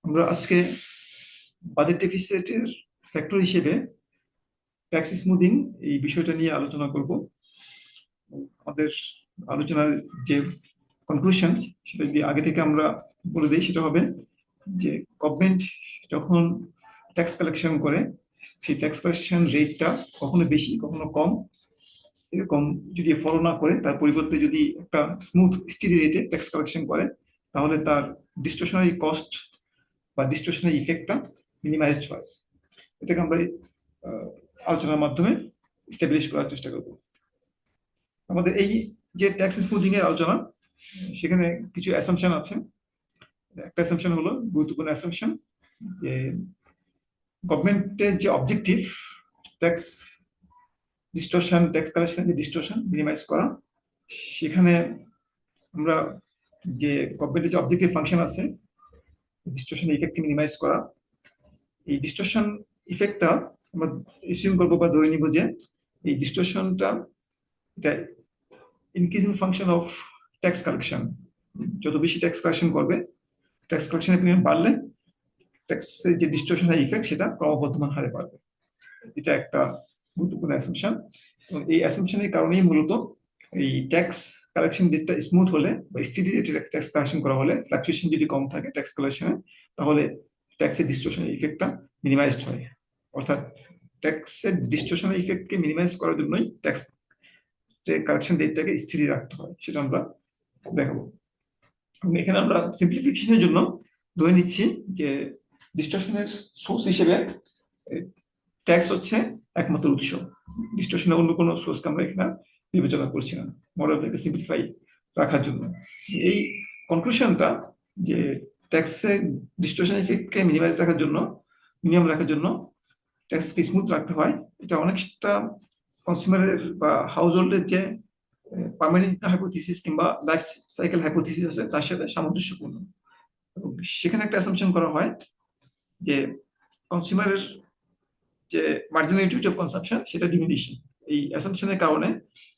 আমরা আজকে budget ডেফিসিটের factor হিসেবে ট্যাক্স স্মুথিং এই বিষয়টা নিয়ে আলোচনা করব। আমাদের আলোচনার যে কনক্লুশন সেটা যদি আগে থেকে আমরা বলে দিই, সেটা হবে যে গভর্নমেন্ট যখন ট্যাক্স কালেকশন করে, সেই ট্যাক্স কালেকশন রেটটা কখনো বেশি কখনো কম, এরকম যদি ফলো না করে, তার পরিবর্তে যদি একটা স্মুথ স্টিডি রেটে ট্যাক্স কালেকশন করে, তাহলে তার ডিস্টোশনারি কস্ট বা ডিস্টোশনারি ইফেক্টটা মিনিমাইজড হয়। এটাকে আমরা আহ, আলোচনার মাধ্যমে স্টেবলিশ করার চেষ্টা করব। আমাদের এই যে ট্যাক্স স্মুথিং এর আলোচনা, সেখানে কিছু অ্যাসাম্পশন আছে। একটা অ্যাসাম্পশন হলো, গুরুত্বপূর্ণ অ্যাসাম্পশন, যে গভর্নমেন্টের যে অবজেক্টিভ ট্যাক্স ডিস্টরশন, ট্যাক্স কালেকশনের যে ডিস্টরশন মিনিমাইজ করা, সেখানে আমরা যে গভর্নমেন্টের যে অবজেক্টিভ ফাংশন আছে ডিস্টরশন ইফেক্ট মিনিমাইজ করা, এই ডিস্টরশন ইফেক্টটা আমরা এসিউম করবো বা ধরে নিব যে এই ডিস্টরশনটা এটা increasing function of tax collection. যত বেশি ট্যাক্স কালেকশন করবে, ট্যাক্স কালেকশনের পরিমাণ বাড়লে ট্যাক্সের যে ডিস্টরশনারি ইফেক্ট সেটা ক্রমবর্ধমান হারে বাড়বে। এটা একটা গুরুত্বপূর্ণ অ্যাসাম্পশন, এবং এই অ্যাসাম্পশনের কারণেই মূলত এই ট্যাক্স কালেকশন রেটটা স্মুথ হলে বা স্টিডি রেটে ট্যাক্স কালেকশন করা হলে, ফ্লাকচুয়েশন যদি কম থাকে ট্যাক্স কালেকশনে, তাহলে ট্যাক্সের ডিস্টরশনারি ইফেক্টটা মিনিমাইজড হয়। অর্থাৎ ট্যাক্সের ডিস্টরশনারি ইফেক্টকে মিনিমাইজ করার জন্যই ট্যাক্স কালেকশন রেটটাকে স্থির রাখতে হয়, সেটা আমরা দেখাবো। এবং এখানে আমরা সিম্পলিফিকেশনের জন্য ধরে নিচ্ছি যে ডিস্টরশনের সোর্স হিসেবে ট্যাক্স হচ্ছে একমাত্র উৎস। ডিস্টরশনের অন্য কোনো সোর্সকে আমরা এখানে বিবেচনা করছি না, মডেলটাকে সিম্পলিফাই রাখার জন্য। এই কনক্লুশনটা যে ট্যাক্সের ডিস্টরশন ইফেক্টকে মিনিমাইজ রাখার জন্য, মিনিমাম রাখার জন্য ট্যাক্সকে স্মুথ রাখতে হয়, এটা অনেকটা কনজিউমারের বা হাউস হোল্ডের যে পার্মানেন্ট হাইপোথিসিস কিংবা লাইফ সাইকেল হাইপোথিসিস আছে তার সাথে সামঞ্জস্যপূর্ণ। এবং সেখানে একটা অ্যাসাম্পশন করা হয় যে কনজিউমারের যে মার্জিনাল ইউটিলিটি অফ কনসাম্পশন সেটা ডিমিনিশিং। এই অ্যাসাম্পশনের কারণে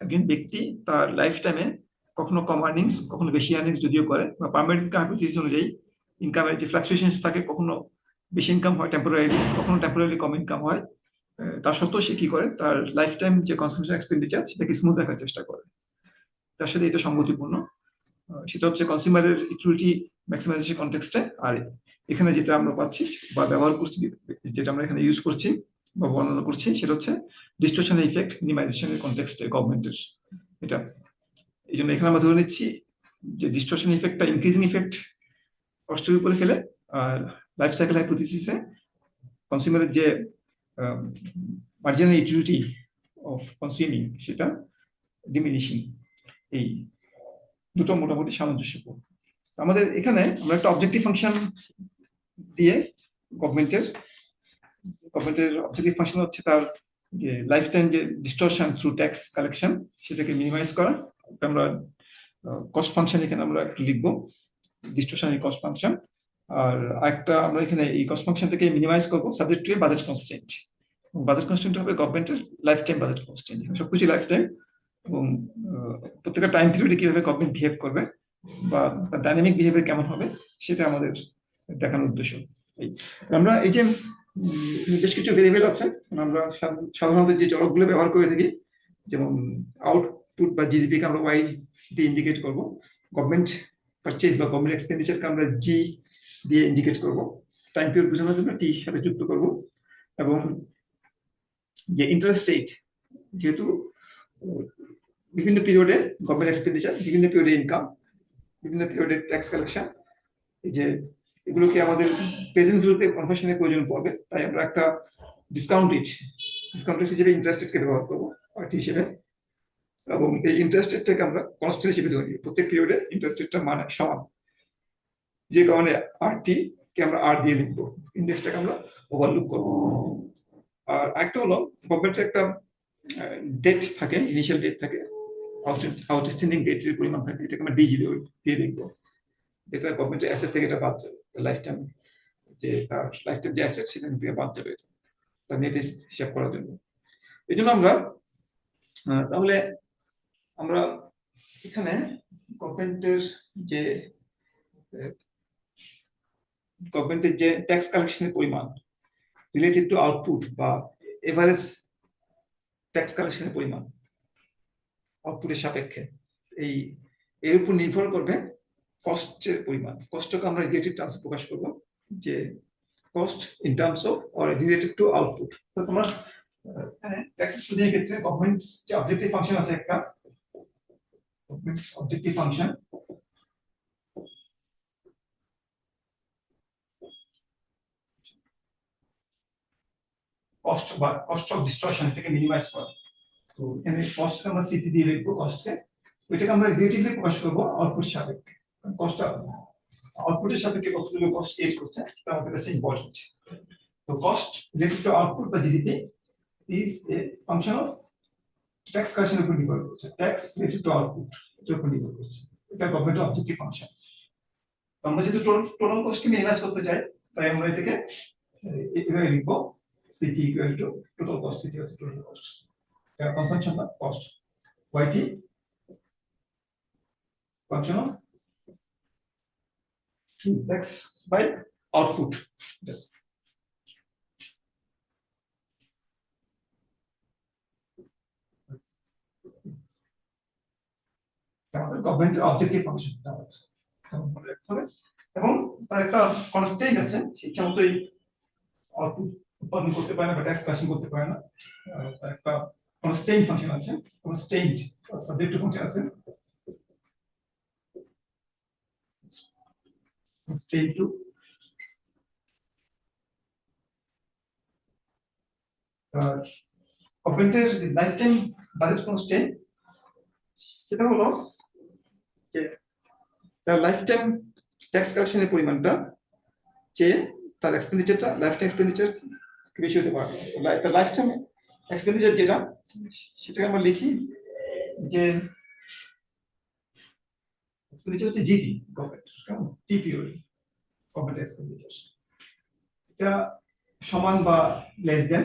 একজন ব্যক্তি তার লাইফ টাইমে কখনো কম আর্নিংস কখনো বেশি আর্নিংস যদিও করে, বা পার্মানেন্ট হাইপোথিসিস অনুযায়ী ইনকামের যে ফ্লাকচুয়েশন থাকে, কখনো বেশি ইনকাম হয় টেম্পোরারিলি, কখনো টেম্পোরারিলি কম ইনকাম হয়, তার সত্ত্বেও সে কি করে তার লাইফ টাইম যে কনসাম্পশন এক্সপেন্ডিচার সেটাকে স্মুথ রাখার চেষ্টা করে। তার সাথে এটা সঙ্গতিপূর্ণ। সেটা হচ্ছে কনজিউমারের ইকুইটি ম্যাক্সিমাইজেশন কনটেক্সটে। আর এখানে যেটা আমরা পাচ্ছি বা ব্যবহার করছি, যেটা আমরা এখানে ইউজ করছি বা বর্ণনা করছি, সেটা হচ্ছে ডিস্টরশনাল ইফেক্ট মিনিমাইজেশনের কনটেক্সটে গভর্নমেন্টের এটা। এই জন্য এখানে আমরা ধরে নিচ্ছি যে ডিস্টরশন ইফেক্টটা ইনক্রিজিং ইফেক্ট কষ্টের উপরে ফেলে, আর লাইফ সাইকেল হাইপোথিসিসে কনজিউমারের যে মার্জিনাল ইউটিলিটি অফ কনজিউমিং সেটা ডিমিনিশিং। এই দুটো মোটামুটি সামঞ্জস্যপূর্ণ। আমাদের এখানে আমরা একটা অবজেক্টিভ ফাংশন দিয়ে গভর্নমেন্টের গভর্নমেন্টের অবজেক্টিভ ফাংশন হচ্ছে তার যে লাইফ টাইম যে ডিস্টরশন থ্রু ট্যাক্স কালেকশন সেটাকে মিনিমাইজ করা। আমরা কস্ট ফাংশন এখানে আমরা একটু লিখবো, ডিস্টরশনারি কস্ট ফাংশন। আর একটা আমরা এখানে এই কস্ট ফাংশন থেকে মিনিমাইজ করবো subject to budget constraint. Budget constraint হবে গভর্নমেন্টের লাইফ টাইম বাজেট কনস্ট্রেন্ট, সবকিছু লাইফ টাইম। এবং প্রত্যেকটা টাইম পিরিয়ডে কিভাবে গভর্নমেন্ট বিহেভ করবে বা ডাইনামিক বিহেভিয়ার কেমন হবে সেটা আমাদের দেখানোর উদ্দেশ্য। আমরা এই যে বেশ কিছু ভেরিয়েবল আছে, আমরা সাধারণত যে চলকগুলো ব্যবহার করে থাকি, যেমন আউটপুট বা জিডিপি কে আমরা ওয়াই দিয়ে ইন্ডিকেট করব, গভর্নমেন্ট পারচেজ বা গভর্নমেন্ট এক্সপেন্ডিচারকে আমরা জি দিয়ে ইন্ডিকেট করব, টাইম পিরিয়ড বোঝানোর জন্য টি সাথে যুক্ত করব, এবং যে ইন্টারেস্ট রেট, যেহেতু বিভিন্ন পিরিয়ডে গভর্নমেন্ট এক্সপেন্ডিচার, বিভিন্ন পিরিয়ডে ইনকাম, বিভিন্ন পিরিয়ডে ট্যাক্স কালেকশন, এই যে এগুলোকে আমাদের প্রেজেন্ট ভ্যালুতে কনভার্সনের প্রয়োজন পড়বে, তাই আমরা একটা ডিসকাউন্ট রেট হিসেবে ইন্টারেস্ট রেটকে ব্যবহার করবো আরটি হিসেবে। এবং এই ইন্টারেস্ট রেটটাকে আমরা কনস্ট্যান্ট হিসেবে ধরে নিই, প্রত্যেক পিরিয়ডে ইন্টারেস্ট রেটটা মানে সমান, যে কারণে আরটি কে আমরা আর দিয়ে লিখবো, ইন্ডেক্সটাকে আমরা ওভারলুক করবো। আর একটা হলো গভর্নমেন্টের একটা ডেট থাকে, ইনিশিয়াল ডেট থাকে, আউটস্ট্যান্ডিং ডেটের পরিমাণ থাকে, এটাকে আমরা ডিজি দিয়ে লিখবো। এটা গভর্নমেন্টের অ্যাসেট থেকে এটা বাদ যাবে, লাইফ টাইম যে তার লাইফ টাইম যে অ্যাসেট সেখান থেকে বাদ যাবে তার নেট হিসাব করার জন্য। এই জন্য আমরা তাহলে আমরা এখানে গভর্নমেন্টের যে গভর্নমেন্টের যে ট্যাক্স কালেকশনের পরিমাণ রিলেটেড টু আউটপুট বা এভারেজ ট্যাক্স কালেকশনের পরিমাণ আউটপুটের সাপেক্ষে এই এর উপর নির্ভর করবে কস্টের পরিমাণ। কস্টকে আমরা রিলেটিভ টার্মসে প্রকাশ করব যে cost in terms of or related to output. তো তোমরা এখানে ট্যাক্স স্টুডির ক্ষেত্রে গভর্নমেন্ট যে অবজেক্টিভ ফাংশন আছে একটা government objective function cost of distortion এটাকে মিনিমাইজ করা। তো এখানে কস্ট আমরা সিসি দিয়ে লিখবো কস্টকে, ওইটাকে আমরা রিলেটিভলি প্রকাশ করবো আউটপুট সাপেক্ষে। কস্ট আউটপুটের সাপেক্ষে কতটুকু কস্ট এড করছে সেটা আমাদের কাছে ইম্পর্টেন্ট। তো কস্ট রিলেটেড টু আউটপুট বা GDP is a function of tax কালেকশনের উপর নির্ভর করছে। ট্যাক্স রিলেটেড টু আউটপুট এর উপর নির্ভর করছে। এটা গভর্নমেন্ট অবজেক্টিভ ফাংশন। আমরা যেহেতু টোটাল কস্টকে মিনিমাইজ করতে চাই তাই আমরা এটাকে এভাবে লিখবো CT equal to total cost. CT হচ্ছে টোটাল কস্ট, এটা কনসাম্পশন না cost. YT function of tax by output. Government objective function এবং তার একটা কনস্ট্যান্ট আছে, শিক্ষা মতো এই আউটপুট উৎপাদন করতে পারে না বা ট্যাক্স কালেকশন করতে পারে না। তার একটা কনস্ট্যান্ট ফাংশন আছে, কনস্ট্যান্ট সাবজেক্ট ফাংশন আছে constraint to গভর্নমেন্টের লাইফ টাইম বাজেট কনস্ট্যান্ট সেটা হলো যে তার লাইফ টাইম ট্যাক্স কালেকশনের পরিমাণটা চেয়ে তার এক্সপেন্ডিচারটা লাইফ টাইম এক্সপেন্ডিচার বেশি হতে পারে। তার লাইফ টাইম এক্সপেন্ডিচার যেটা সেটাকে আমরা লিখি যে এক্সপেন্ডিচার হচ্ছে GT government TPO government expenditure, এটা সমান বা লেস দেন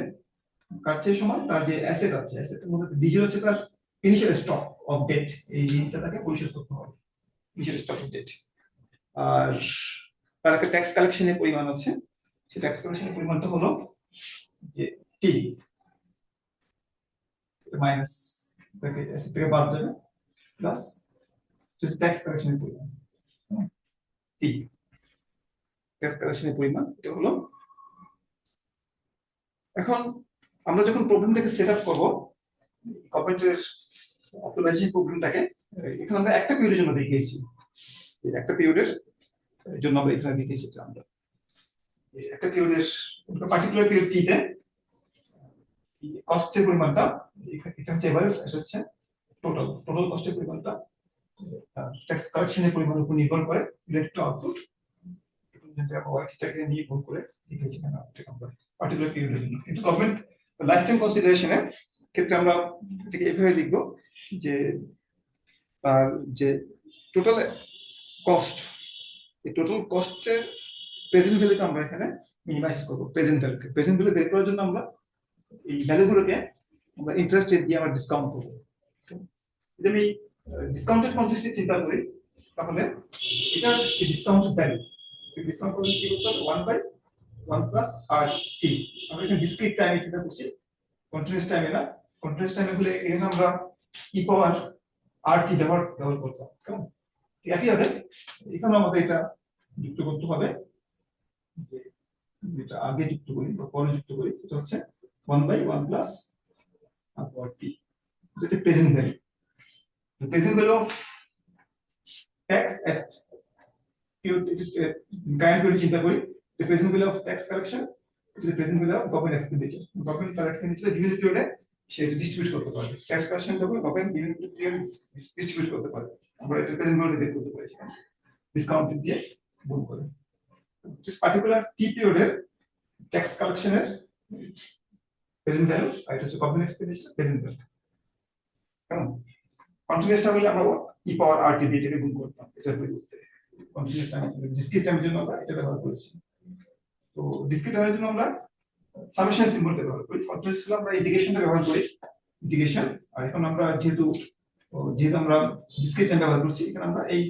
কার চেয়ে সমান তার যে অ্যাসেট আছে, অ্যাসেটের মধ্যে ডিজি হচ্ছে তার ইনিশিয়াল স্টক অফ ডেট, এই ঋণটা তাকে পরিশোধ করতে হবে ইনিশিয়াল স্টক অফ ডেট। আর তার একটা ট্যাক্স কালেকশনের পরিমাণ আছে, সেই ট্যাক্স কালেকশনের পরিমাণটা হলো যে টি মাইনাস অ্যাসেট থেকে বাদ যাবে প্লাস ট্যাক্স কালেকশনের পরিমাণ টি। ট্যাক্স কালেকশনের পরিমাণ এটা হলো। এখন আমরা যখন প্রবলেমটাকে সেট আপ করবো গভর্নমেন্টের অপটিমাইজেশন প্রবলেমটাকে, এখানে আমরা একটা পিরিয়ডের জন্য দেখিয়েছি, একটা পিরিয়ডের জন্য আমরা এখানে দেখিয়েছি আমরা একটা পিরিয়ডের পার্টিকুলার পিরিয়ড টিতে কস্টের পরিমাণটা এটা হচ্ছে এভারেজ, এটা হচ্ছে টোটাল টোটাল কস্টের পরিমাণটা ট্যাক্স কালেকশনের পরিমাণের উপর নির্ভর করে রিলেটেড টু আউটপুট। ওয়াইটিটাকে নিয়ে গুণ করে লিখেছি কেন আমরা পার্টিকুলার পিরিয়ডের জন্য। কিন্তু গভর্নমেন্ট লাইফ টাইম কনসিডারেশনের ক্ষেত্রে আমরা এটাকে এভাবে লিখবো যে তার যে টোটাল কস্ট, এই টোটাল কস্টের প্রেজেন্ট ভ্যালুকে আমরা এখানে মিনিমাইজ করবো। প্রেজেন্ট ভ্যালু বের করার জন্য আমরা এই ভ্যালুগুলোকে আমরা ইন্টারেস্ট রেট দিয়ে আমরা ডিসকাউন্ট করবো। যদি আমি ডিসকাউন্টেড কন্টেক্সটে চিন্তা করি তাহলে এটা ডিসকাউন্টেড ভ্যালু, ডিসকাউন্ট করলে কি করতে হবে 1/1 প্লাস আর টি। আমরা এখানে ডিসক্রিট টাইমে চিন্তা করছি, কন্টিনিউয়াস টাইমে না। কন্টিনিউয়াস টাইমে হলে এখানে আমরা ই পাওয়ার আর টি ব্যবহার করতাম, কেমন? একই হবে এখানে আমাদের এটা যুক্ত করতে হবে, যেটা আগে যুক্ত করি বা পরে যুক্ত করি, এটা হচ্ছে 1/1 প্লাস আর টি। এটা present value, present value of tax at current value চিন্তা করি, the present value of tax collection is the present value of government expenditure. Government expenditure বিভিন্ন পিরিয়ডে সেটা ডিস্ট্রিবিউট করতে পারবে, ট্যাক্স কালেকশন করবে গভর্নমেন্ট বিভিন্ন পিরিয়ডে ডিস্ট্রিবিউট করতে পারবে। আমরা এটা প্রেজেন্ট ভ্যালু বের করতে পারি ডিসকাউন্ট দিয়ে গুণ করে। just particular টি পিরিয়ডের ট্যাক্স কালেকশনের প্রেজেন্ট ভ্যালু আর এটা হচ্ছে গভর্নমেন্ট এক্সপেন্ডিচার প্রেজেন্ট ভ্যালু। কেমন? কন্টিনিউয়াস টাইমে আমরা ই পাওয়ার আর টি দিয়ে গুণ করতাম, এটা পরিবর্তে কন্টিনিউয়াস টাইম ডিসক্রিট টাইমের জন্য আমরা এটা ব্যবহার করেছি। তো ডিসক্রিট টাইমের জন্য আমরা সামেশন সিম্বলটা ব্যবহার করি, কন্টিনিউয়াস হলে আমরা ইন্টিগ্রেশনটা ব্যবহার করি ইন্টিগ্রেশন। আর এখন আমরা যেহেতু আমরা ডিসক্রিট টাইম ব্যবহার করছি, এখানে আমরা এই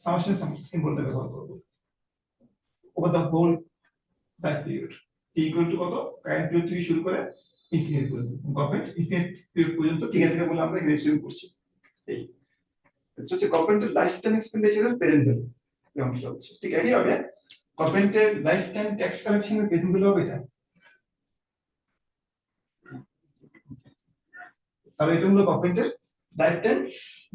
সামেশন সিম্বলটা ব্যবহার করব। Over the whole life period. T equal to কত, কারেন্ট পিরিয়ড থেকে শুরু করে ইনফিনিট পর্যন্ত, গভর্নমেন্ট ইনফিনিট পিরিয়ড পর্যন্ত ঠিক আছে বলে আমরা এখানে শুরু করছি। এই হচ্ছে গভর্নমেন্টের লাইফ টাইম এক্সপেন্ডিচারের প্রেজেন্ট ভ্যালু এই অংশটা হচ্ছে। ঠিক একইভাবে গভর্নমেন্টের লাইফ টাইম ট্যাক্স কালেকশনের প্রেজেন্ট ভ্যালু হবে এটা। তাহলে এটা হলো গভর্নমেন্টের লাইফ টাইম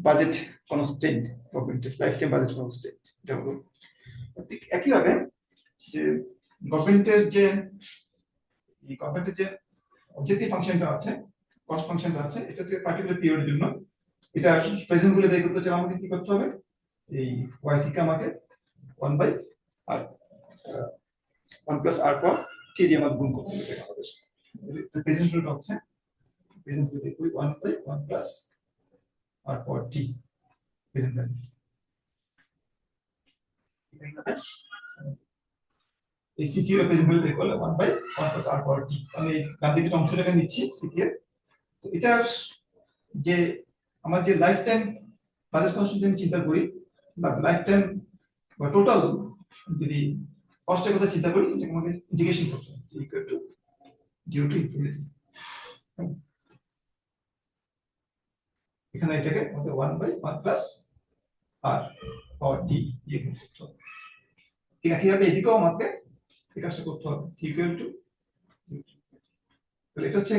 বাজেট কনস্ট্যান্ট, গভর্নমেন্টের লাইফ টাইম বাজেট কনস্ট্যান্ট এটা হলো। ঠিক একইভাবে যে গভর্নমেন্টের যে অবজেক্টিভ ফাংশনটা আছে, কস্ট ফাংশনটা আছে, এটা হচ্ছে পার্টিকুলার পিরিয়ডের জন্য। এটা প্রেজেন্ট ভ্যালু বের করতে চাইলে আমাদের কি করতে হবে, এই y টিকে আমাকে 1 বাই আর 1 প্লাস r পর t দিয়ে আমাদের গুণ করতে হবে আমাদের। প্রেজেন্ট ভ্যালুটা হচ্ছে present value equal 1 by 1 plus r পর t প্রেজেন্ট ভ্যালু। এই সিটি এর present value equal 1 by 1 plus r পর t। আমি ডান দিকের অংশটাকে নিচ্ছি সিটি এর। তো এটার যে আমার যে লাইফ টাইম বাজেট কনস্ট্যান্ট আমি চিন্তা করি, বা লাইফ টাইম বা টোটাল যদি কষ্টের কথা চিন্তা করি, এটাকে আমাকে ইন্টিগ্রেশন করতে হবে ইকুয়াল টু 0 টু ইনফিনিটি। এখানে এটাকে আমাদের 1 by 1 plus r power t দিয়ে গুণ করতে হবে। ঠিক একইভাবে এদিকেও আমাকে এই কাজটা করতে হবে ইকুয়াল টু, তাহলে এটা হচ্ছে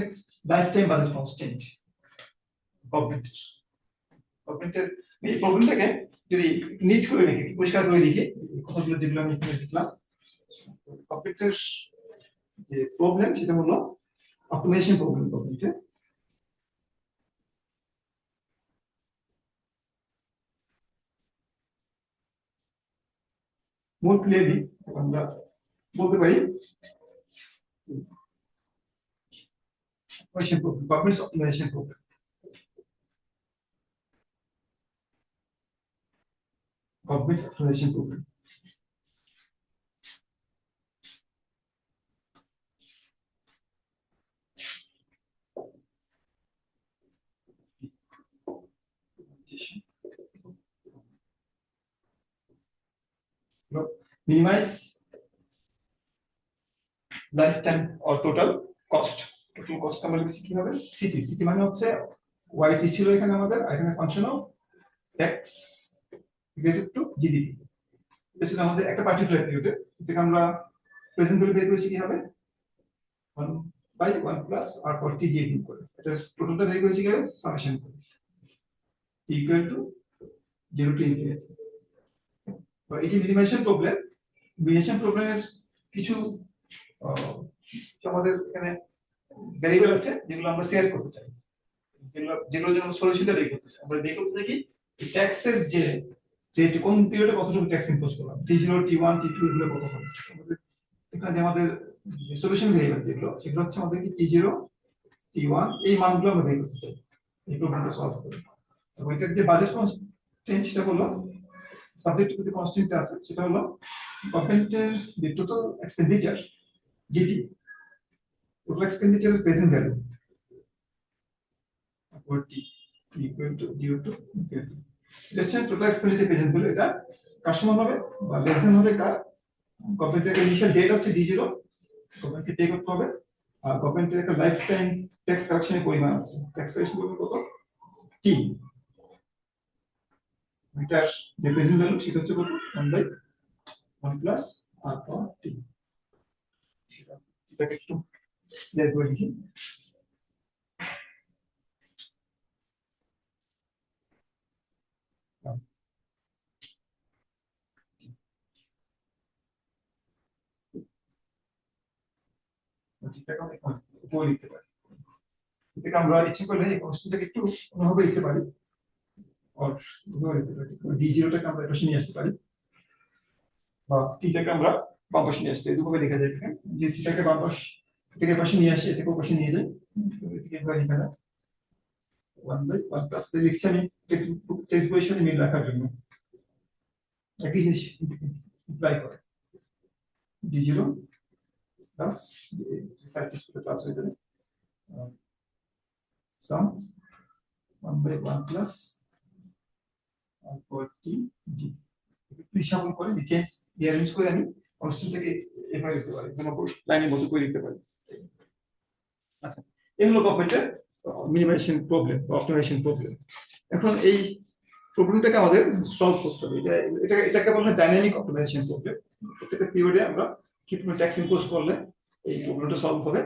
লাইফ টাইম বাজেট কনস্ট্যান্ট গভর্নমেন্টের। এই প্রবলেমটাকে যদি নিজ করে লিখি, পরিষ্কার করে লিখি, কথাগুলো যেগুলো আমি এখানে লিখলাম, গভর্নমেন্টের যে প্রবলেম সেটা হলো অপটিমাইজেশন প্রবলেম। গভর্নমেন্টের মোর ক্লিয়ারলি আমরা বলতে পারি government optimization problem. Government optimization program. Minimize lifetime or total cost. Total cost আমরা লিখছি কি হবে, সিটি। সিটি মানে হচ্ছে yt ছিল এখানে আমাদের, এখানে function of x related to GDP. এটা ছিল আমাদের একটা পার্টিকুলার পিরিয়ডে, থেকে আমরা প্রেজেন্ট ভ্যালু বের করেছি কি হবে 1 বাই 1 প্লাস r পর t দিয়ে গুণ করে। এটা টোটালটা বের করেছি কি হবে সামেশন করে t equal to 0 to infinity. তো এটি মিনিমাইজেশন প্রবলেম। মিনিমাইজেশন প্রবলেমের কিছু আমাদের এখানে ভ্যারিয়েবল আছে যেগুলো আমরা শেয়ার করতে চাই, যেগুলো জন্য সলিউশনটা বের করতে চাই। আমরা বের করতে চাই কি ট্যাক্সের যে কোন পিরিয়ডে কতটুকু ট্যাক্স ইম্পোজ করলাম, T0 T1 T2 এগুলো কত হবে। আমাদের এখানে যে আমাদের সলিউশন ভ্যারিয়েবল যেগুলো, সেগুলো হচ্ছে আমাদের কি T0 T1 এই মানগুলো আমরা বের করতে চাই এই প্রবলেমটা সলভ করে। এবং এটার যে বাজেট কনস্ট্যান্ট সেটা হলো সাবজেক্ট টু যে কনস্ট্যান্ট আছে সেটা হলো গভর্নমেন্টের যে টোটাল এক্সপেন্ডিচার জিটি, টোটাল এক্সপেন্ডিচারের present value or t equal to 0 to infinity। এটা হচ্ছে টোটাল এক্সপেন্ডিচার প্রেজেন্ট ভ্যালু। এটা কার সমান হবে বা লেস দেন হবে কার, গভর্নমেন্টের ইনিশিয়াল ডেট আছে d0, গভর্নমেন্টকে পে করতে হবে। আর গভর্নমেন্টের একটা লাইফ টাইম ট্যাক্স কালেকশনের পরিমাণ আছে, ট্যাক্স কালেকশন করবে কত t, এটার যে প্রেজেন্ট ভ্যালু সেটা হচ্ছে কত 1 by 1 plus r power t। এটাকে একটু ক্লিয়ার করে লিখি। উপরে লিখতে পারি, এটাকে আমরা ইচ্ছে করলে এই কনস্ট্যান্টটাকে একটু অন্যভাবে লিখতে পারি, আর d0টাকে আমরা পাশে নিয়ে আসতে পারি, বা থিটাকে আমরা বাম পাশে নিয়ে আসতে, দুভাবে লেখা যায় এখানে। যে থিটাকে বাম পাশ থেকে পাশে নিয়ে আসি, এটাকে পাশে নিয়ে যাই, এটাকে আমরা লেখা যায় 1 বাই 1 প্লাস, লিখছি আমি টেক্সট বইয়ের সাথে মিল রাখার জন্য, একই জিনিস ইমপ্লাই করে d0 প্লাস সাইড থেকে প্লাস হয়ে যাবে সাম 1 বাই 1 প্লাস r পর t d। একটু হিসাব করে নিচে রিঅ্যারেঞ্জ করে আমি কনস্ট্যান্ট থেকে এভাবে লিখতে পারি, কোনো লাইনের মধ্যে করে লিখতে পারি। আচ্ছা, এই হলো গভর্নমেন্টের মিনিমাইজেশন প্রবলেম বা অপটিমাইজেশন প্রবলেম। এখন এই প্রবলেমটাকে আমাদের সলভ করতে হবে। এটাকে বলা হয় ডাইনামিক অপটিমাইজেশন প্রবলেম। প্রত্যেকটা পিরিয়ডে আমরা কি পরিমাণ ট্যাক্স ইম্পোজ করলে এই প্রবলেমটা সলভ হবে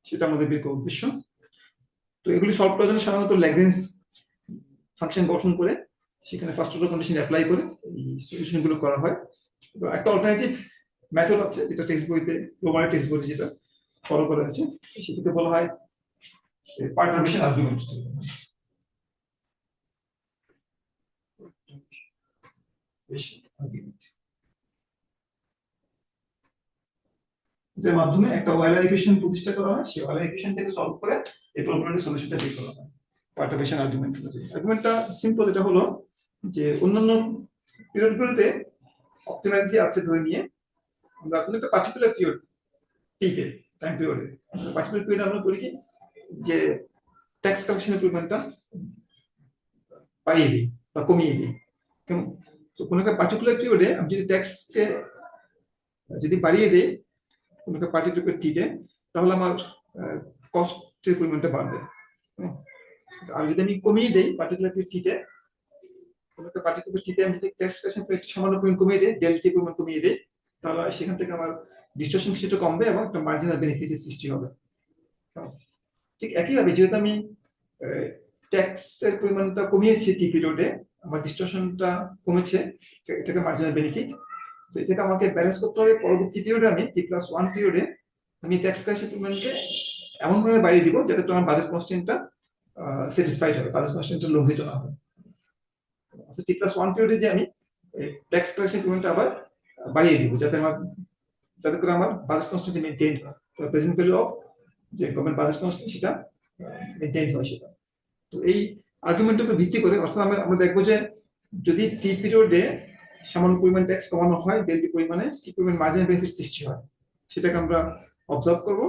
সেটা আমাদের বের করার উদ্দেশ্য। তো এগুলি সলভ করার জন্য সাধারণত ল্যাগ্রেঞ্জ ফাংশন গঠন করে সেখানে ফার্স্ট অর্ডার কন্ডিশন অ্যাপ্লাই করে এই সলিউশন গুলো করা হয়। তো একটা অল্টারনেটিভ মেথড আছে যেটা টেক্সট বইতে, গ্লোবাল টেক্সট বইতে যেটা ফলো করা আছে, সেটাকে বলা হয় পার্টারবেশন আর্গুমেন্ট। যার মাধ্যমে একটা ওয়েলার ইকুয়েশন প্রতিষ্ঠা করা হয়, সেই ওয়েলার ইকুয়েশন থেকে সলভ করে এই প্রবলেমের সলিউশনটা বের করা হয় পার্টারবেশন আর্গুমেন্ট। আর্গুমেন্টটা সিম্পল, এটা হলো যে অন্যান্য পিরিয়ডগুলোতে অপটিমাইজ আছে ধরে নিয়ে আমরা কোনো একটা পার্টিকুলার পিরিয়ড টিকে টাইম পিরিয়ডে পার্টিকুলার পিরিয়ড আমরা করি কি যে ট্যাক্স কালেকশনের পরিমাণটা বাড়িয়ে দিই বা কমিয়ে দিই। কেমন? তো কোনো একটা পার্টিকুলার পিরিয়ডে আমি যদি ট্যাক্সকে যদি বাড়িয়ে দেই কোনো একটা পার্টিকুলার টিকে, তাহলে আমার কস্টের পরিমাণটা বাড়বে। আর যদি আমি কমিয়ে দেই পার্টিকুলার টিতে, কোনো একটা পার্টিকুলার টিতে আমি যদি ট্যাক্স কালেকশন সামান্য পরিমাণ কমিয়ে দিই, ডেলটি পরিমাণ কমিয়ে দিই, তাহলে সেখান থেকে আমার ডিস্টরশন কিছুটা কমবে এবং একটা মার্জিনাল বেনিফিটের সৃষ্টি হবে। ঠিক একইভাবে যেহেতু আমি ট্যাক্সের পরিমাণটা কমিয়েছি টি পিরিয়ডে, আমার ডিস্টরশনটা কমেছে, এটাকে মার্জিনাল বেনিফিট। তো এটাকে আমাকে ব্যালেন্স করতে হবে পরবর্তী পিরিয়ডে, আমি T+1 পিরিয়ডে আমি ট্যাক্স কালেকশন পরিমাণকে এমন ভাবে বাড়িয়ে দিব যাতে তোমার বাজেট কনস্ট্যান্টটা স্যাটিসফাইড হয়, বাজেট কনস্ট্যান্টটা লঙ্ঘিত না হয়। T+1 পিরিয়ডে যে আমি ট্যাক্স কালেকশন পরিমাণটা আবার বাড়িয়ে দিব যাতে করে আমার বাজেট কনস্ট্যান্ট মেইনটেইন হয়, প্রেজেন্ট ভ্যালু অফ যে গভর্নমেন্ট বাজেট কনস্ট্যান্ট সেটা মেইনটেইন হয় সেটা। তো এই আর্গুমেন্টের উপর ভিত্তি করে অর্থাৎ আমরা দেখবো যে যদি টি পিরিয়ডে সামান্য পরিমাণ ট্যাক্স কমানো হয়, ডেলটি পরিমাণে কি পরিমাণ মার্জিনাল বেনিফিট সৃষ্টি হয় সেটাকে আমরা অবজার্ভ করব।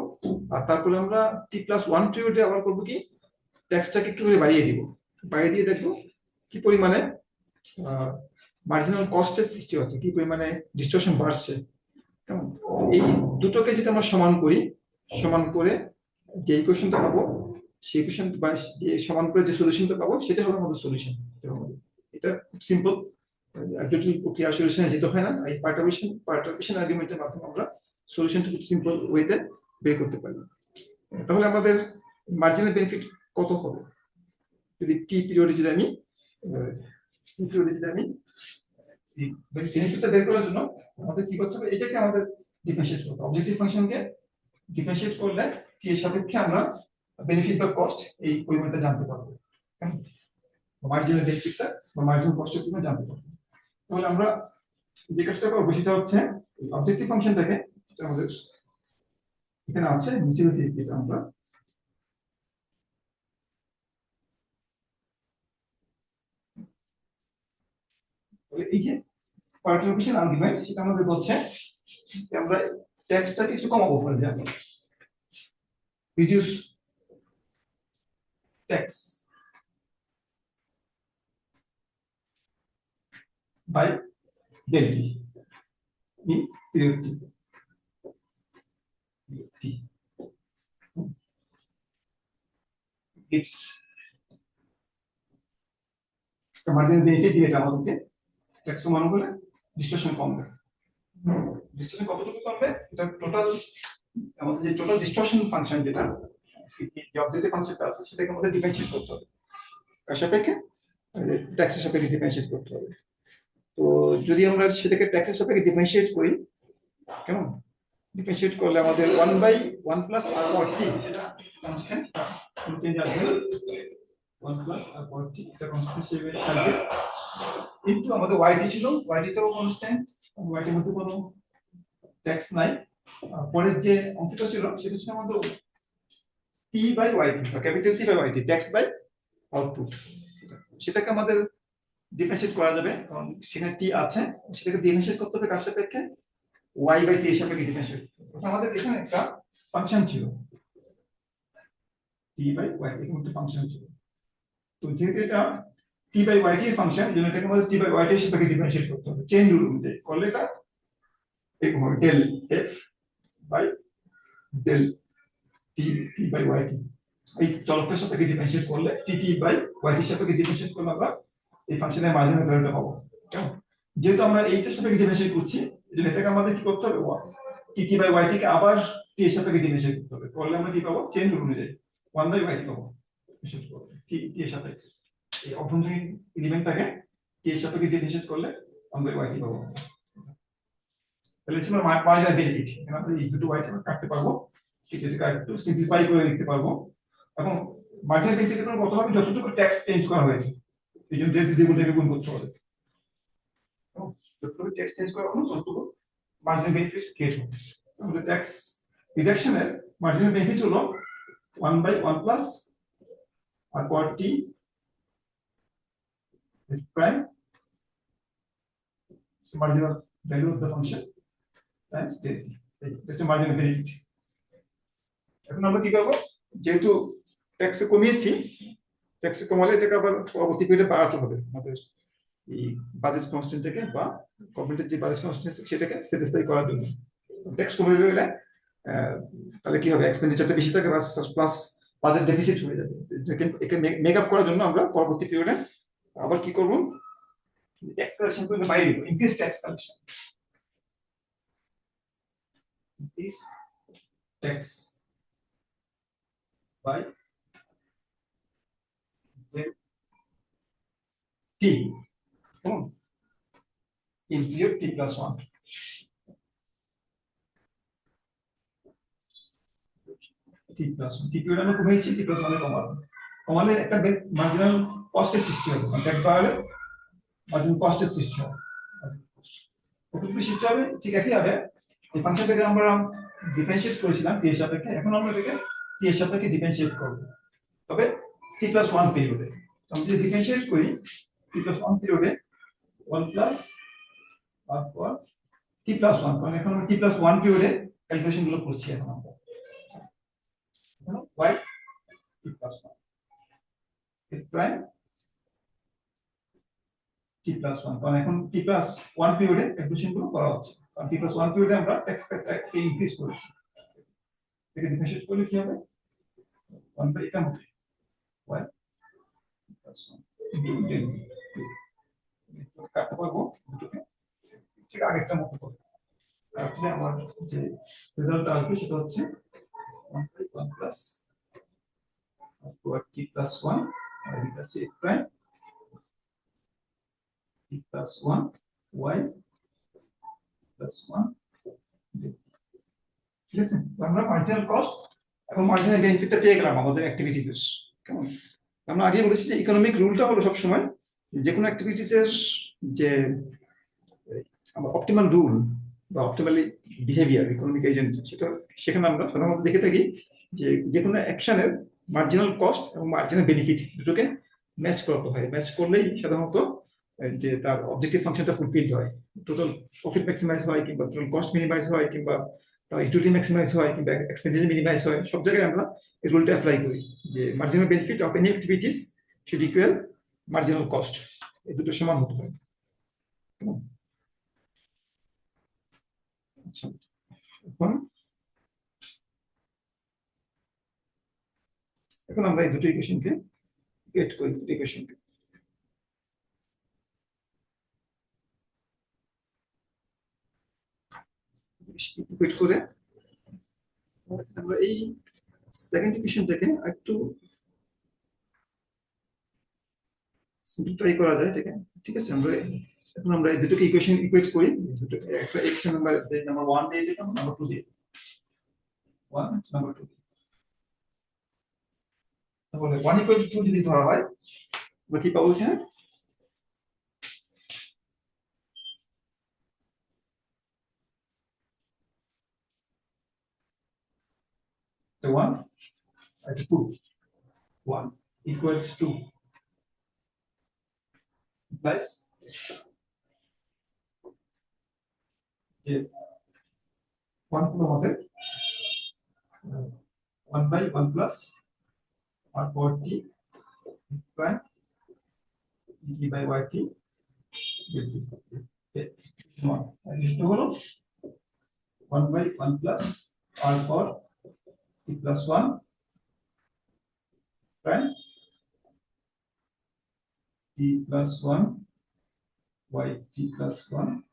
আর তারপরে আমরা T+1 পিরিয়ডে আবার করবো কি ট্যাক্সটাকে একটু করে বাড়িয়ে দিব, বাড়িয়ে দিয়ে দেখবো কি পরিমাণে মার্জিনাল কস্টের সৃষ্টি হচ্ছে, কি পরিমাণে ডিস্টরশন বাড়ছে। কেমন? এই দুটোকে যদি আমরা সমান করি, সমান করে যে ইকুয়েশনটা পাবো সেই ইকুয়েশন বা যে সমান করে যে সলিউশনটা পাবো সেটা হবে আমাদের সলিউশন। এটা খুব সিম্পল, জটিল প্রক্রিয়া সলিউশনে যেতে হয় না। এই পার্টারবেশন আর্গুমেন্টের মাধ্যমে আমরা সলিউশনটা খুব সিম্পল ওয়েতে বের করতে পারি। তাহলে আমাদের মার্জিনাল বেনিফিট কত হবে যদি টি পিরিয়ডে যদি আমি বেনিফিটটা বের করার জন্য আমাদের কি করতে হবে, এটাকে আমাদের ডিফারেন্সিয়েট করতে হবে। অবজেক্টিভ ফাংশনকে ডিফারেন্সিয়েট করলে টি এর সাপেক্ষে আমরা বেনিফিট বা কস্ট এই পরিমাণটা জানতে পারবো, মার্জিনাল বেনিফিটটা বা মার্জিনাল কস্টের পরিমাণ জানতে পারবো। তাহলে আমরা যে কাজটা করবো সেটা হচ্ছে অবজেক্টিভ ফাংশনটাকে, যেটা আমাদের এখানে আছে নিচে যেটা আমরা এই যে পার্টিকুলেশন আর্গুমেন্ট, সেটা আমাদের বলছে যে আমরা ট্যাক্সটাকে একটু কমাবো, for example reduce tax by delta T in period T. It's marginal benefit দিয়ে এটা আমাদেরকে ট্যাক্স সমান করে ডিস্টরশন কমবে। ডিস্টরশন কতটুকু কমবে? এটা টোটাল আমাদের যে টোটাল ডিস্টরশন ফাংশন যেটা যে অবজেক্টিভ ফাংশনটা আছে সেটাকে আমাদের ডিফারেন্সিয়েট করতে হবে, কার সাপেক্ষে? ট্যাক্সের সাপেক্ষে ডিফারেন্সিয়েট করতে হবে। তো যদি আমরা সেটাকে ট্যাক্সের সাপেক্ষে ডিফারেন্সিয়েট করি, কেমন? ডিফারেন্সিয়েট করলে আমাদের 1/1 প্লাস আর পাওয়ার টি, সেটা কনস্ট্যান্ট, কোনো চেঞ্জ আসবে না। 1 প্লাস আর পাওয়ার টি এটা কনস্ট্যান্ট হিসেবে থাকবে, কিন্তু আমাদের ওয়াইটি ছিল, ওয়াইটি তো কনস্ট্যান্ট, ওয়াইটির মধ্যে কোনো ট্যাক্স নাই। পরের যে অংশটা ছিল সেটা ছিল আমাদের টি বাই ওয়াইটি বা capital T by YT, tax by output. সেটাকে আমাদের ডিফারেন্সিয়েট করা যাবে কারণ সেখানে টি আছে, সেটাকে ডিফারেন্সিয়েট করতে হবে কার সাপেক্ষে? y বাই টি এর সাপেক্ষে ডিফারেন্সিয়েট। আমাদের এখানে একটা ফাংশন ছিল টি বাই ওয়াই, এরকম একটা ফাংশন ছিল। তো যেহেতু এটা টি বাই ওয়াই টি এর ফাংশন, যেন এটাকে আমাদের টি বাই ওয়াই টি এর সাপেক্ষে ডিফারেন্সিয়েট করতে হবে চেইন রুল অনুযায়ী। করলে এটা del F by del T T by Y T. এই চলকের সাপেক্ষে ডিফারেন্সিয়েট করলে টি টি বাই ওয়াই টির সাপেক্ষে ডিফারেন্সিয়েট করলে আমরা এই ফাংশনের মার্জিনাল ভ্যালুটা পাবো। কেমন? যেহেতু আমরা এইটার সাপেক্ষে ডিফারেন্সিয়েট করছি, এই এটাকে আমাদের কি করতে হবে, টি টি বাই ওয়াই টিকে আবার টি এর সাপেক্ষে ডিফারেন্সিয়েট করতে হবে। করলে আমরা কি পাবো, চেন রুল অনুযায়ী 1 বাই ওয়াই টি পাবো। টি টি এর সাপেক্ষে এই অভ্যন্তরীণ এলিমেন্টটাকে টি এর সাপেক্ষে ডিফারেন্সিয়েট করলে 1 বাই ওয়াই টি পাবো। তাহলে ছিল মার্জিনাল বেনিফিট। এখানে আমরা এই দুটো ওয়াই টি কাটতে পারবো, এটাকে একটু সিম্পলিফাই করে লিখতে পারবো। এবং মার্জিনাল বেনিফিট এর কত হবে, যতটুকু ট্যাক্স চেঞ্জ করা হয়েছে এই জন্য দ্বিগুণটাকে গুণ করতে হবে। যতটুকু ট্যাক্স চেঞ্জ করা হলো ততটুকু মার্জিনাল বেনিফিট ক্রিয়েট হবে। আমাদের ট্যাক্স রিডাকশনের মার্জিনাল বেনিফিট হলো 1 বাই 1 প্লাস আর পর T prime marginal value of the function times delta. এটা মার্জিনাল বেনিফিট। এখন আমরা কি করব, যেহেতু ট্যাক্স কমিয়েছি, ট্যাক্স কমালে এটাকে আবার পরবর্তী পিরিয়ডে বাড়াতে হবে আমাদের এই বাজেট কনস্ট্যান্ট থেকে, বা গভর্নমেন্টের যে বাজেট কনস্ট্যান্ট সেটাকে স্যাটিসফাই করার জন্য। ট্যাক্স কমে গেলে তাহলে কি হবে, এক্সপেন্ডিচারটা বেশি থাকে প্লাস বাজেট ডেফিসিট হয়ে যাবে। একে মেক আপ করার জন্য আমরা পরবর্তী পিরিয়ডে আবার কি করব, ট্যাক্স কালেকশন করে বাড়িয়ে দেব, increase tax collection. This tax by t in period t plus 1. t plus 1 t period আমরা কমিয়েছি, t plus 1 এ কমাবো। কমালে একটা মার্জিনাল কস্টের সৃষ্টি হবে, ট্যাক্স বাড়ালে মার্জিনাল কস্টের সৃষ্টি হবে। কতটুকু সৃষ্টি হবে, ঠিক একই হবে। এই ফাংশনটাকে আমরা ডিফারেন্সিয়েট করেছিলাম t এর সাপেক্ষে, এখন আমরা এটাকে t এর সাপেক্ষে ডিফারেন্সিয়েট করব, তবে t plus 1 পিরিয়ডে। আমরা যদি ডিফারেন্সিয়েট করি t plus 1 পিরিয়ডে 1 প্লাস তারপর t plus 1, মানে এখন আমরা t plus 1 পিরিয়ডে ক্যালকুলেশন গুলো করছি। এখন আমরা y t plus 1 এর প্রাইম t plus 1, কারণ এখন t plus 1 পিরিয়ডে ক্যালকুলেশন গুলো করা হচ্ছে, কারণ t plus 1 পিরিয়ডে আমরা ট্যাক্স রেটটাকে ইনক্রিজ করেছি। এটাকে ডিফারেন্সিয়েট করলে কি হবে, 1 বাই এটা মধ্যে y plus 1 ইনটু ডেল কাটতে পারবো দুটোকে, ঠিক আগেরটা মতো করে। তাহলে আমার যে রেজাল্টটা আসবে সেটা হচ্ছে 1 বাই 1 প্লাস t plus 1 আর এটা হচ্ছে prime t plus 1 y plus 1। ঠিক আছে, আমরা মার্জিনাল কস্ট এবং মার্জিনাল বেনিফিটটা পেয়ে গেলাম আমাদের অ্যাক্টিভিটিজ এর। কেমন? আমরা আগে বলেছি যে ইকোনমিক রুলটা হলো সব সময় যে কোনো অ্যাক্টিভিটিজ এর যে আমরা অপটিমাল রুল বা অপটিমালি বিহেভিয়ার ইকোনমিক এজেন্ট, সেটা সেখানে আমরা সাধারণত দেখে থাকি যে যে কোনো অ্যাকশনের মার্জিনাল কস্ট এবং মার্জিনাল বেনিফিট দুটোকে ম্যাচ করাতে হয়। ম্যাচ করলেই সাধারণত যে তার অবজেক্টিভ ফাংশনটা ফুলফিল হয়, টোটাল প্রফিট ম্যাক্সিমাইজ হয়, কিংবা টোটাল কস্ট মিনিমাইজ হয়, কিংবা ইউটিলিটি ম্যাক্সিমাইজ হয়, কিংবা এক্সপেন্ডিচার মিনিমাইজ হয়। সব জায়গায় আমরা এই রুলটা অ্যাপ্লাই করি যে marginal benefit of any activities should equal marginal cost, এই দুটো সমান হতে হয়। আচ্ছা, এখন আমরা এই দুটো ইকুয়েশনকে গেট করি, দুটো ইকুয়েশনকে ইকুয়েট করে আমরা এই সেকেন্ড ইকুয়েশনটাকে একটু সিম্পলিফাই করা যায়। ঠিক আছে, আমরা এখন আমরা এই দুটোকে ইকুয়েশন ইকুয়েট করি। দুটোকে একটা ইকুয়েশন নাম্বার 1 দিয়ে দিলাম, নাম্বার 2 দিয়ে 1 নাম্বার 2, তাহলে 1 ইকুয়াল টু 2 যদি ধরা হয় আমরা কি পাবো এখানে, তো 1 আর 2, 1 ইকুয়ালস টু প্লাস যে 1 হলো আমাদের 1 বাই 1 প্লাস আর পর T prime T by Y টি হলো 1 by 1 plus r power t plus 1 prime t plus 1 y t plus 1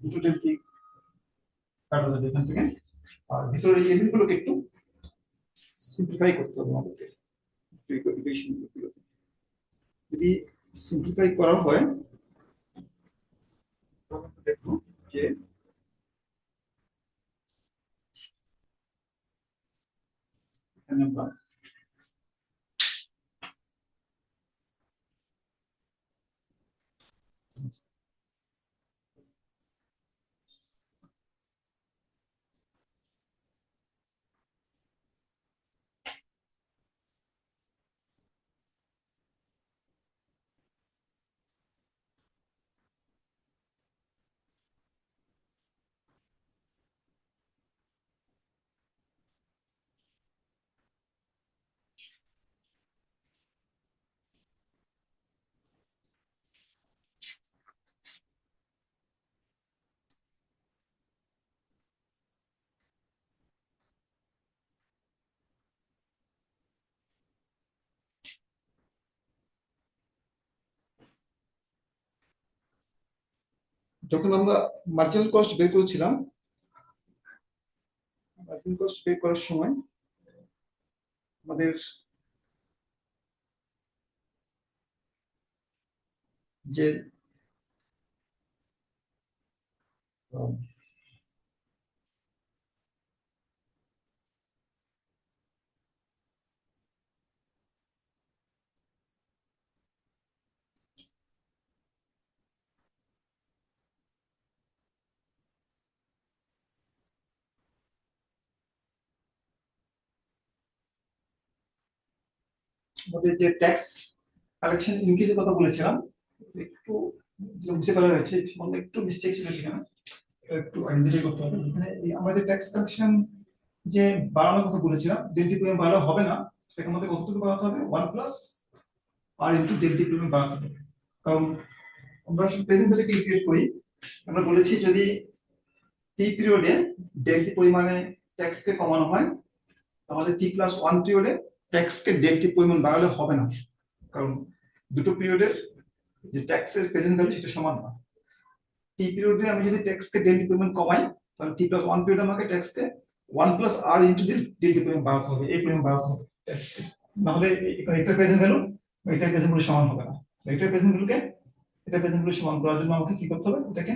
দুটো টেল কি কাটা যাবে এখান থেকে। আর ভিতরে এই এলিমেন্টগুলোকে একটু সিম্পলিফাই করতে হবে আমাদের যদি সিম্পলিফাই করা হয় তখন দেখো যে এখানে আমরা যখন আমরা মার্জিনাল কস্ট বের করেছিলাম, মার্জিনাল কস্ট বের করার সময় আমাদের যে আহ, আমাদের যে ট্যাক্স কালেকশন ইনক্রিজের কথা বলেছিলাম, একটু যেটা বুঝতে পারা যাচ্ছে সামান্য একটু মিস্টেক ছিল সেখানে, এটা একটু আইডেন্টিফাই করতে হবে। যেখানে আমরা যে ট্যাক্স কালেকশন যে বাড়ানোর কথা বলেছিলাম, ডেল্টা প্রিমিয়াম বাড়ানো হবে না, সেটাকে আমাদের কতটুকু বাড়াতে হবে, 1 প্লাস আর ইন্টু ডেল্টা প্রিমিয়াম বাড়াতে হবে। কারণ আমরা প্রেজেন্ট ভ্যালুকে ইন্টিগ্রেট করি, আমরা বলেছি যদি টি পিরিয়ডে ডেল্টা পরিমাণে ট্যাক্সকে কমানো হয়, তাহলে টি প্লাস 1 পিরিয়ডে ট্যাক্সকে ডেল্টা পরিমাণ বাড়ালে হবে না, কারণ দুটো পিরিয়ডের যে ট্যাক্সের প্রেজেন্ট ভ্যালু সেটা সমান না। টি পিরিয়ডে আমি যদি ট্যাক্সকে ডেল্টা পরিমাণ কমাই, তাহলে টি প্লাস 1 পিরিয়ডে আমাকে ট্যাক্সকে 1 প্লাস আর ইনটু ডেল্টা পরিমাণ বাড়াতে হবে, এই পরিমাণ বাড়াতে হবে ট্যাক্সকে, না হলে এটা প্রেজেন্ট ভ্যালু এটা প্রেজেন্ট ভ্যালু সমান হবে না। এটা প্রেজেন্ট ভ্যালুকে এটা প্রেজেন্ট ভ্যালু সমান করার জন্য আমাকে কি করতে হবে, এটাকে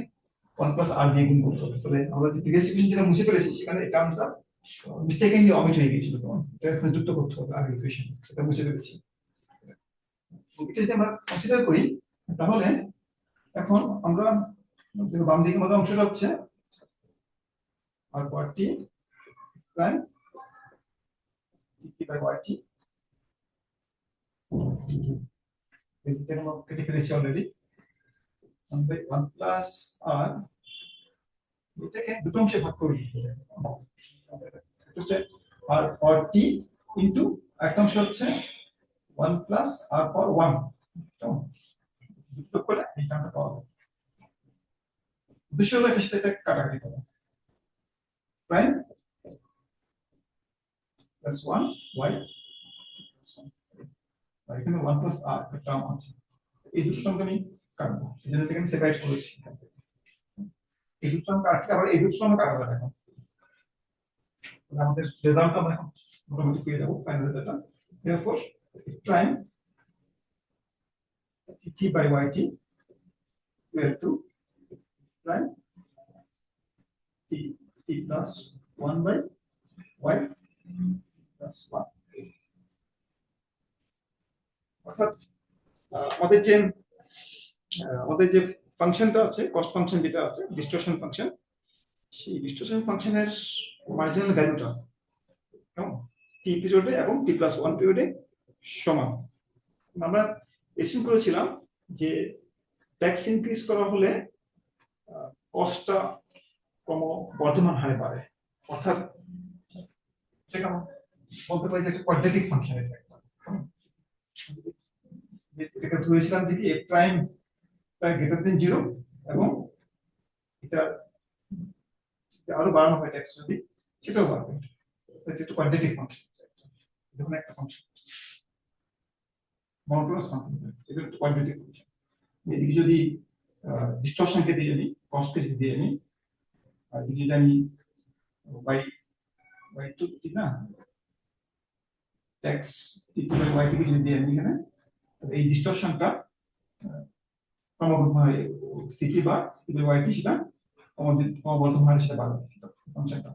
1 প্লাস আর দিয়ে গুণ করতে হবে। তবে আমরা যে প্রিভিয়াস ইকুয়েশন যেটা মুছে ফেলেছি সেখানে এই টার্মটা মিস্টেকেনলি অমিট হয়ে গিয়েছিল, তখন এটা এখন যুক্ত করতে হবে আগের ইকুয়েশন, সেটা মুছে ফেলেছি। এটা যদি আমরা কনসিডার করি, তাহলে এখন আমরা বাম দিকের মধ্যে অংশটা হচ্ছে আর টি প্রাইম টি বাই টি, এটা আমরা কেটে ফেলেছি অলরেডি, 1 প্লাস আর, এটাকে দুটো অংশে ভাগ করে দিতে হবে। হচ্ছে আর টি ইনটু একটা অংশ হচ্ছে 1 প্লাস আর পাওয়ার 1, দুটো করে এই টার্মটা পাওয়া যাবে। উদ্দেশ্য হলো এটার সাথে এটা কাটাকাটি করা, প্রাইম প্লাস 1 ওয়াই প্লাস 1, আর এখানে 1 প্লাস আর একটা টার্ম আছে, এই দুটো টার্মকে আমি কাটবো, সেজন্য এটাকে আমি সেপারেট করেছি। এই দুটো টার্ম কাটলে আবার এই দুটো টার্ম কাটা যাবে এখন, তাহলে আমাদের রেজাল্ট আমরা এখন মোটামুটি পেয়ে যাবো, ফাইনাল রেজাল্টটা। therefore prime t by yt equal to prime t t plus 1 by y plus 1, অর্থাৎ আমাদের যে ফাংশনটা আছে, কস্ট ফাংশন যেটা আছে, ডিস্টরশন ফাংশন, সেই ডিস্টরশন ফাংশনের মার্জিনাল ভ্যালুটা কেমন টি পিরিয়ডে এবং টি প্লাস 1 পিরিয়ডে সমান। আমরা এসিউম করেছিলাম যে ট্যাক্স ইনক্রিজ করা হলে কস্টটা ক্রমবর্ধমান হারে বাড়ে, অর্থাৎ যেটা বলতে পারি যে একটা কোয়াড্রেটিক ফাংশন, এটা এটাকে ধরেছিলাম যে কি এফ প্রাইম গ্রেটার দেন 0 এটা আরো বাড়ানো হয় ট্যাক্স যদি, সেটাও বাড়বে। এটা একটা কোয়ান্টিটেটিভ ফাংশন, দেখুন একটা ফাংশন মনোটোনাস ফাংশন, এটা একটা কোয়ান্টিটেটিভ ফাংশন। এদিকে যদি ডিস্টরশনকে দিয়ে নিই, কস্টকে যদি দিয়ে নিই, আর এদিকে যদি আমি y y2 ঠিক না, ট্যাক্স y থেকে যদি দিয়ে নিই এখানে, এই ডিস্টরশনটা ক্রমবর্ধমান সিটি বা সিটি বাই ওয়াইটি সেটা ক্রমবর্ধমান হারে সেটা বাড়বে ফাংশনটা।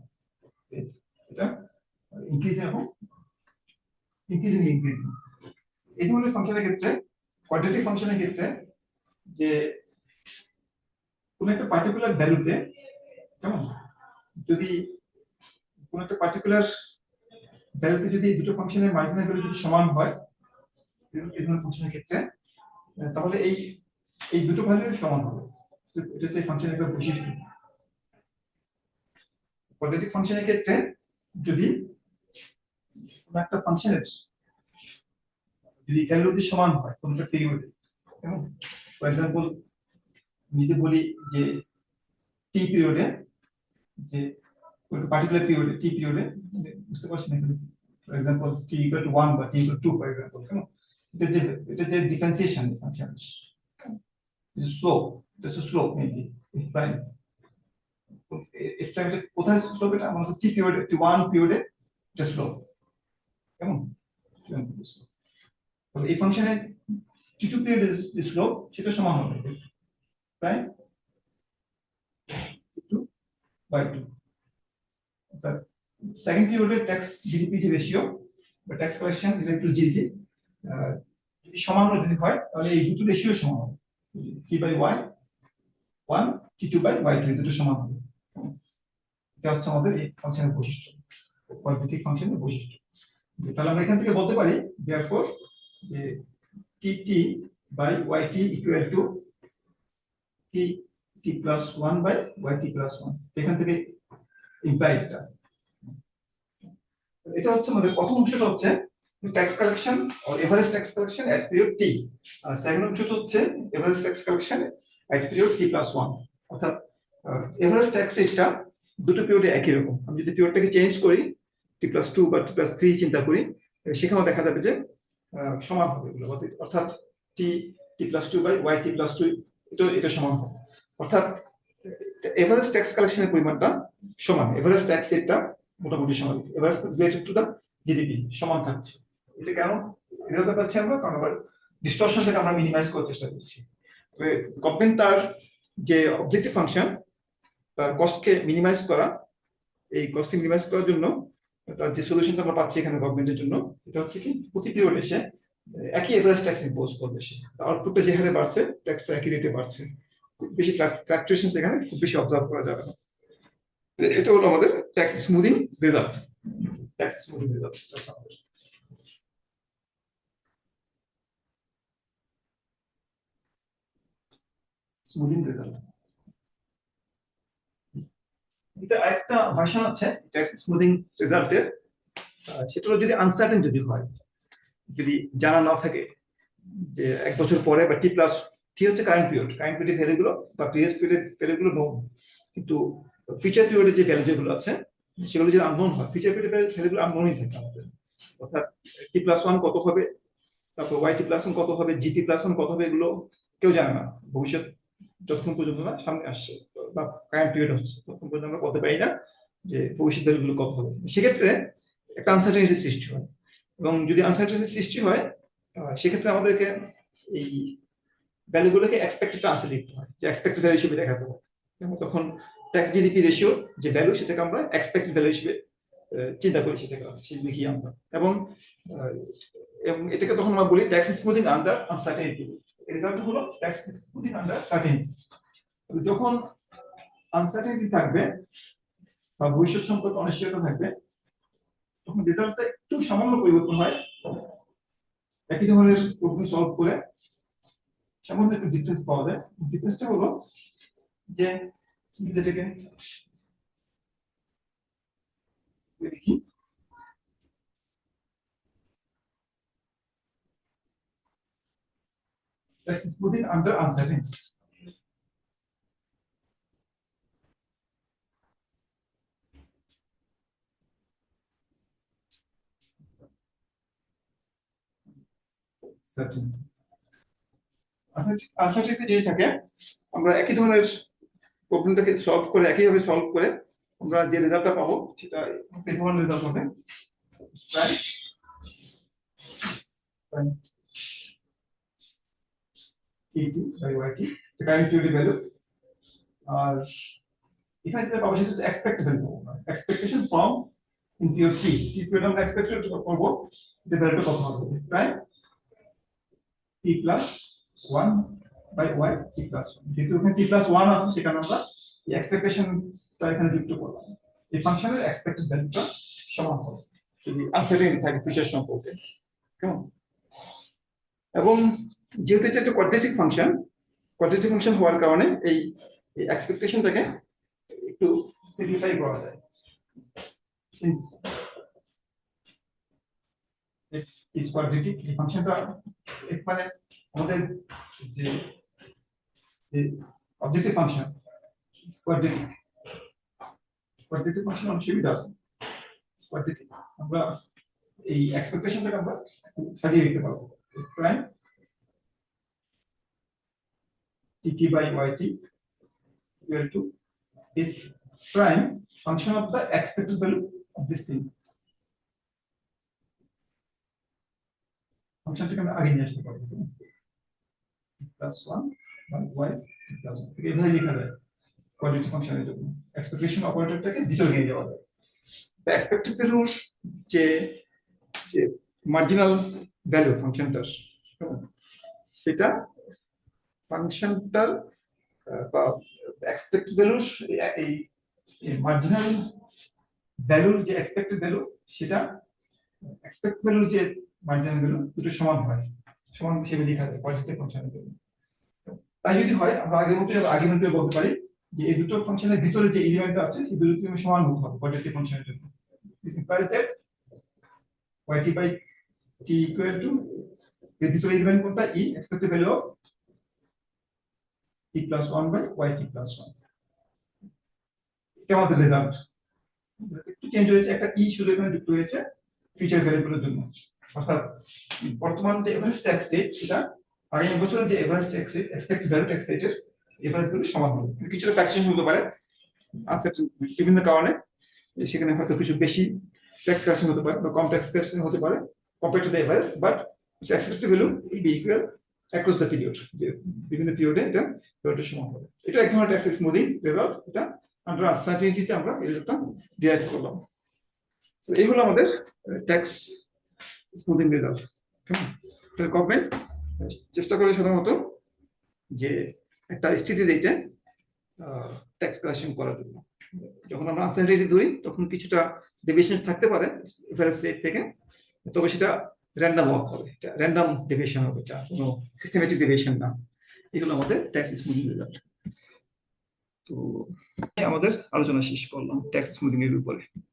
এটা ইনক্রিজিং এবং ইনক্রিজিং। এই ধরনের ফাংশনের ক্ষেত্রে, কোয়াড্রেটিক ফাংশনের ক্ষেত্রে, যে কোন একটা পার্টিকুলার ভ্যালুতে, কেমন, যদি কোন একটা পার্টিকুলার ভ্যালুতে যদি দুটো ফাংশনের মার্জিনাল ভ্যালু যদি সমান হয় এই ধরনের ফাংশনের ক্ষেত্রে, তাহলে এই দুটো ভ্যালু সমান হবে। এটা হচ্ছে ফাংশনের একটা বৈশিষ্ট্য। কোয়াড্রেটিক ফাংশনের ক্ষেত্রে যদি কোন একটা ফাংশনের যদি ভ্যালু যদি সমান হয় কোন একটা পিরিয়ডে, কেমন, ফর এক্সাম্পল যদি বলি যে টি পিরিয়ডে, যে পার্টিকুলার পিরিয়ডে টি পিরিয়ডে, বুঝতে পারছেন এখানে, for example T equal two 1 বা টি ইকুয়াল টু 2 ফর এক্সাম্পল, কেমন, এটা যে ডিফারেন্সিয়েশন ফাংশন স্লোপ, এটা হচ্ছে স্লোপ মেবি প্রাইম, এটা কোথায় স্লোপ, এটা আমাদের টি পিরিয়ডে, টি 1 পিরিয়ডে এটা স্লোপ, কেমন, তাহলে এই ফাংশনের টি 2 পিরিয়ড যে স্লোপ সেটা সমান হবে প্রাইম টি 2 বাই 2। অর্থাৎ সেকেন্ড পিরিয়ডের ট্যাক্স জিডিপি যে রেশিও বা ট্যাক্স কালেকশন এটা একটু জিডিপি যদি সমান যদি হয় তাহলে এই দুটো রেশিও সমান হবে, T by Y 1 T 2 by Y 2 দুটো সমান হবে। এটা হচ্ছে আমাদের এই ফাংশনের বৈশিষ্ট্য, কোয়াড্রেটিক ফাংশনের বৈশিষ্ট্য। তাহলে আমরা এখান থেকে বলতে পারি therefore যে T by Y T equal to T T plus 1 by Y T plus 1, এখান থেকে ইমপ্লাইড এটা। এটা হচ্ছে আমাদের প্রথম অংশটা হচ্ছে tax collection or average tax collection at period T, আর সেকেন্ড অংশটা হচ্ছে average tax collection at period T plus 1। অর্থাৎ এভারেজ ট্যাক্স রেটটা দুটো পিরিয়ডে একই রকম। আমি যদি পিরিয়ডটাকে চেঞ্জ করি টি প্লাস 2 বা টি প্লাস 3 চিন্তা করি, সেখানেও দেখা যাবে যে সমান হবে এগুলো, অর্থাৎ T T plus 2 by Y T plus 2 এটা সমান হবে। অর্থাৎ এভারেজ ট্যাক্স কালেকশনের পরিমাণটা সমান, এভারেজ ট্যাক্স রেটটা মোটামুটি সমান, average related to the GDP সমান থাকছে। এটা কেন এটা তো পাচ্ছি আমরা, কারণ আবার ডিস্টরশনটাকে আমরা মিনিমাইজ করার চেষ্টা করছি। তবে গভর্নমেন্ট তার যে অবজেক্টিভ ফাংশন তার কস্টকে মিনিমাইজ করা, এই কস্টকে মিনিমাইজ করার জন্য তার যে সলিউশনটা আমরা পাচ্ছি এখানে গভর্নমেন্টের জন্য, এটা হচ্ছে কি প্রতি পিরিয়ড এসে একই এভারেজ ট্যাক্স ইম্পোজ করবে, সে আউটপুটটা যে হারে বাড়ছে ট্যাক্সটা একই রেটে বাড়ছে, বেশি ফ্লাকচুয়েশন এখানে খুব বেশি অবজার্ভ করা যাবে না। এটা হলো আমাদের tax smoothing result, tax smoothing result smoothing result. এটা আরেকটা ভার্সন আছে ট্যাক্স স্মুদিং রেজাল্টের, সেটা হলো যদি আনসার্টেন যদি হয়, যদি জানা না থাকে যে এক বছর পরে বা টি প্লাস টি হচ্ছে কারেন্ট পিরিয়ড ভ্যালুগুলো বা প্রিভিয়াস পিরিয়ড ভ্যালুগুলো নোন, কিন্তু ফিচার পিরিয়ডের যে ভ্যালু যেগুলো আছে সেগুলো যদি আননোন হয়, ফিচার পিরিয়ডের ভ্যালুগুলো আননোনই থাকে আমাদের। অর্থাৎ টি প্লাস 1 কত হবে, তারপর ওয়াই টি প্লাস 1 কত হবে, জি টি প্লাস 1 কত হবে, এগুলো কেউ জানে না। ভবিষ্যৎ যতক্ষণ পর্যন্ত না সামনে আসছে বা কারেন্ট পিরিয়ড হচ্ছে ততক্ষণ পর্যন্ত আমরা বলতে পারি না যে ভবিষ্যৎ ভ্যালুগুলো কত হবে। সেক্ষেত্রে একটা আনসার্টেনিটি সৃষ্টি হয়, এবং যদি আনসার্টেনিটি সৃষ্টি হয় সেক্ষেত্রে আমাদেরকে এই ভ্যালুগুলোকে এক্সপেক্টেড আনসার লিখতে হয়, যে এক্সপেক্টেড ভ্যালু হিসেবে দেখাতে হয়। এবং তখন ট্যাক্স জিডিপি রেশিও যে ভ্যালু সেটাকে আমরা এক্সপেক্টেড ভ্যালু হিসেবে চিন্তা করি, সেটাকে লিখি আমরা। এবং এটাকে তখন আমরা বলি tax smoothing under uncertainty. Result হলো ট্যাক্স স্মুদিং আন্ডার সার্টেনিটি। যখন আনসার্টেনিটি থাকবে বা ভবিষ্যৎ সম্পর্কে অনিশ্চয়তা থাকবে, তখন রেজাল্টটা একটু সামান্য পরিবর্তন হয়, একই ধরনের প্রবলেম সলভ করে সামান্য একটু ডিফারেন্স পাওয়া যায়। ডিফারেন্সটা হলো যে যেটাকে দেখি, tax smoothing under uncertainty. Certainty uncertainty যদি থাকে, আমরা একই ধরনের প্রবলেমটাকে সলভ করে একইভাবে সলভ করে আমরা যে রেজাল্টটা পাবো সেটা এই ধরনের রেজাল্ট হবে, প্রায় এইটি by Y T current period value. আর এখানে যেটা পাবো সেটা হচ্ছে expected value, expectation from period T period আমরা এক্সপেক্টেড করব যে ভ্যালুটা কত হবে, প্রায় T plus 1 by Y T plus 1। যেহেতু এখানে টি প্লাস 1 আছে সেখানে আমরা এই এক্সপেকটেশনটা এখানে যুক্ত করলাম। এই ফাংশনের এক্সপেক্টেড ভ্যালুটা সমান হবে যদি আনসার্টেইনটি থাকে ফিচার সম্পর্কে, কেমন? এবং যেহেতু এটা একটা কোয়াড্রেটিক ফাংশন হওয়ার কারণে এই এক্সপেকটেশনটাকে একটু সিম্পলিফাই করা যায়। সিন্স ইজ কোয়াড্রেটিক, এই ফাংশনটা মানে আমাদের যে objective function is quadratic function অনেক সুবিধা আছে। কোয়াড্রেটিক আমরা এই এক্সপেকটেশনটাকে আমরা সাজিয়ে দিতে পারবো, prime tt by yt equal to if prime function of the expected value of this thing। ফাংশনটাকে আমরা আগে নিয়ে আসতে পারবো প্লাস 1 বাই y প্লাস 1 এভাবে লেখা যায় কোয়াড্রেটিক ফাংশনের জন্য। এক্সপেকটেশন অপারেটরটাকে ভিতরে নিয়ে যাওয়া যায়। the expected value যে যে মার্জিনাল ভ্যালু ফাংশনটার, সেটা ফাংশনটার বা এক্সপেক্টেড ভ্যালুর এই মার্জিনাল ভ্যালুর যে এক্সপেক্টেড ভ্যালু সেটা এক্সপেক্টেড ভ্যালুর যে মার্জিনাল ভ্যালু দুটো সমান হয়, সমান হিসেবে লেখা যায় কোয়াড্রেটিক ফাংশনের জন্য। তাই যদি হয় আমরা আগের মতোই বলতে পারি যে এই দুটো ফাংশনের ভিতরে যে এলিমেন্ট আছে সেই দুটো সমান হতে হবে কোয়াড্রেটিক ফাংশনের জন্য। This implies that yt by t equal to এর ভিতরে এলিমেন্ট কোনটা e expected value of t plus 1 by yt plus 1। এটা আমাদের রেজাল্ট। একটু চেঞ্জ হয়েছে, একটা ই শুধু এখানে যুক্ত হয়েছে ফিচার ভ্যারিয়েবলের জন্য। অর্থাৎ বর্তমান যে এভারেজ ট্যাক্স রেট সেটা আগামী বছরের যে average tax rate expected value tax রেটের এভারেজ ভ্যালু সমান হবে। কিছুটা ফ্যাকচুয়েশন হতে পারে আনসার্টেন বিভিন্ন কারণে, সেখানে হয়তো কিছু বেশি ট্যাক্স কালেকশন হতে পারে বা কম ট্যাক্স কালেকশন হতে পারে compare to the average, but it's expected value will be equal across the period, যে বিভিন্ন পিরিয়ডে এটা ভ্যালুটা সমান হবে। এটা এক ধরনের ট্যাক্স স্মুথিং রেজাল্ট, এটা আন্ডার আনসার্টেনিটিতে আমরা এই রেজাল্টটা ডিরাইভ করলাম। তো এই হলো আমাদের ট্যাক্স স্মুথিং রেজাল্ট। তাহলে গভর্নমেন্ট চেষ্টা করে সাধারণত যে একটা স্থিতি দিতে ট্যাক্স কালেকশন করার জন্য। যখন আমরা আনসার্টেনিটি ধরি তখন কিছুটা ডেভিয়েশন থাকতে পারে এভারেজ রেট থেকে, তবে সেটা র্যান্ডম ওয়াক হবে, এটা র্যান্ডম ডেভিয়েশন হবে, এটা কোনো সিস্টেমেটিক ডেভিয়েশন না। এগুলো আমাদের ট্যাক্স স্মুথিং রেজাল্ট। তো আমাদের আলোচনা শেষ করলাম ট্যাক্স স্মুথিং এর উপরে।